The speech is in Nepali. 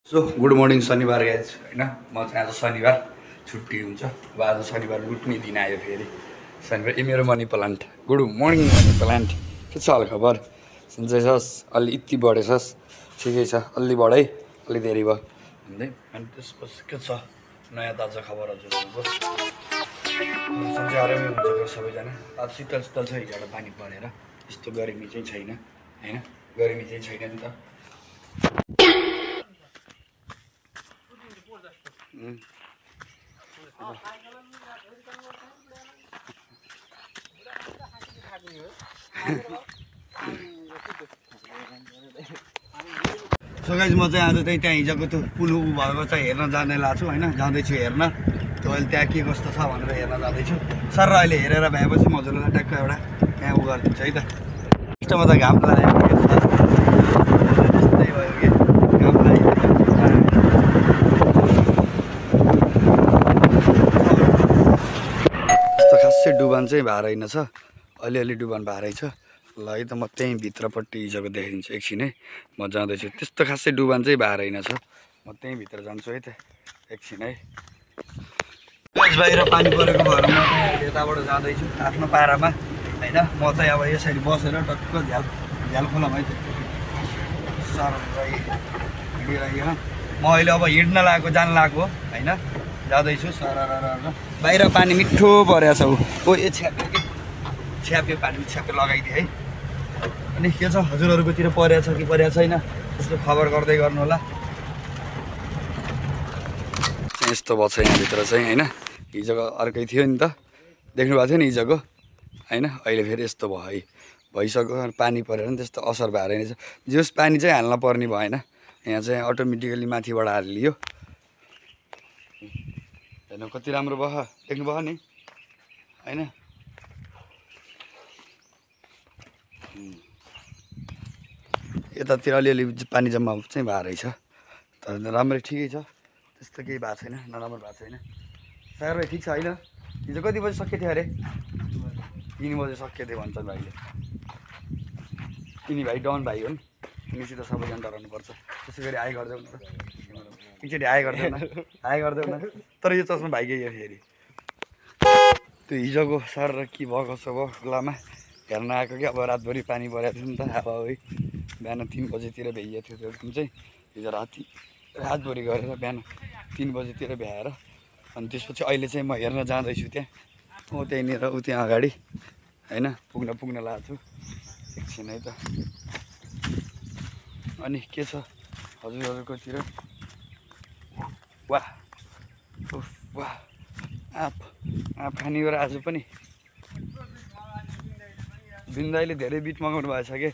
सो गुड मर्निङ शनिबार गाइज होइन म चाहिँ आज शनिबार छुट्टी हुन्छ अब आज शनिबार लुट्ने दिन आयो फेरि शनिबार मेरो money plant good morning money plant के छ हालखबर सन्चै छस् अलि यति बढेछस् ठिकै छ अलि बढाइ अलि धेरै भयो भन्दै अनि त्यसपछि के छ नयाँ ताजा खबर हजुरहरूको सन्चै आरामै हुन्छ सबैजना आज शीतल शीतल छ हिजोबाट पानी परेर यस्तो गर्मी चाहिँ छैन होइन गर्मी चाहिँ छैन नि त सो गाइज म चाहिँ आज चाहिँ त्यहाँ हिजोको त्यो पुल भएको चाहिँ हेर्न जाने लाग्छु होइन जाँदैछु हेर्न त्यो अहिले त्यहाँ के कस्तो छ भनेर हेर्न जाँदैछु सर अहिले हेरेर भएपछि मजाले ट्याक्क एउटा त्यहाँ उ गरिदिन्छु है त यस्तोमा त घाम लागेको त्यस्तै भयो कि घाम लागेको यस्तो खासै डुबान चाहिँ भएर रहेन छ अलिअलि डुबान भएर रहेछ ल है त म त्यहीँ भित्रपट्टि हिजोको देखाइदिन्छु एकछिन है म जाँदैछु त्यस्तो खासै डुबान चाहिँ भएर रहेन छ म त्यहीँ भित्र जान्छु है त एकछिन है बाहिर पानी परेको भएर म यताबाट जाँदैछु आफ्नो पारामा होइन म चाहिँ अब यसरी बसेर टक्क झ्याल खोलामा है साह्रो हिँडिरहेको म अहिले अब हिँड्न लागेको जान लागेको होइन जाँदैछु सर बाहिर पानी मिठो परेको छ ओ ए छ्याप्यो कि छ्याप्यो पानी छ्याप्यो लगाइदिएँ है अनि के छ हजुरहरूकोतिर परेको छ कि परेको छैन त्यस्तो खबर गर्दै गर्नु होला यस्तो भएको छ यहाँभित्र चाहिँ होइन हिजोको अर्कै थियो नि त देख्नु भएको थियो नि हिजोको होइन अहिले फेरि यस्तो भयो है भइसक्यो पानी परेर नि त्यस्तो असर भएर रहेछ जस पानी चाहिँ हाल्न पर्ने भएन यहाँ चाहिँ अटोमेटिकली माथिबाट हालियो हेर्नु कति राम्रो भयो देख्नुभयो नि होइन यतातिर अलिअलि पानी जम्मा चाहिँ भएको रहेछ तर राम्रै ठिकै छ त्यस्तो केही भएको छैन नराम्रो भएको छैन साह्रै ठिक छ होइन हिजो कति बजी सकिएको थियो अरे 3 बजी सकिएको थियो भन्छन् भाइले तिनी भाइ डन भाइ हो नि तिमीसित सबैजना डराउनुपर्छ त्यसै गरी आइ गरिदेऊ न एकचोटि आइ गरिदेऊ न तर यो चस्मा भाइकै यो फेरि त्यो हिजोको सर र के भएको छ भयो खुलामा हेर्न आएको कि अब रातभरि पानी परेको थियो नि त अब है बिहान 3 बजीतिर भ्याइएको थियो त्यो दिन चाहिँ हिजो रातभरि गरेर बिहान 3 बजीतिर भ्याएर अनि त्यसपछि अहिले चाहिँ म हेर्न जाँदैछु त्यहाँ म त्यहीँनिर ऊ त्यहाँ अगाडि होइन पुग्न लागेको छु एकछिन है त अनि के छ हजुरहरूकोतिर वाह वाह आँप खाने हो र आज पनि बिन्दाइले धेरै बिट मगाउनु भएछ के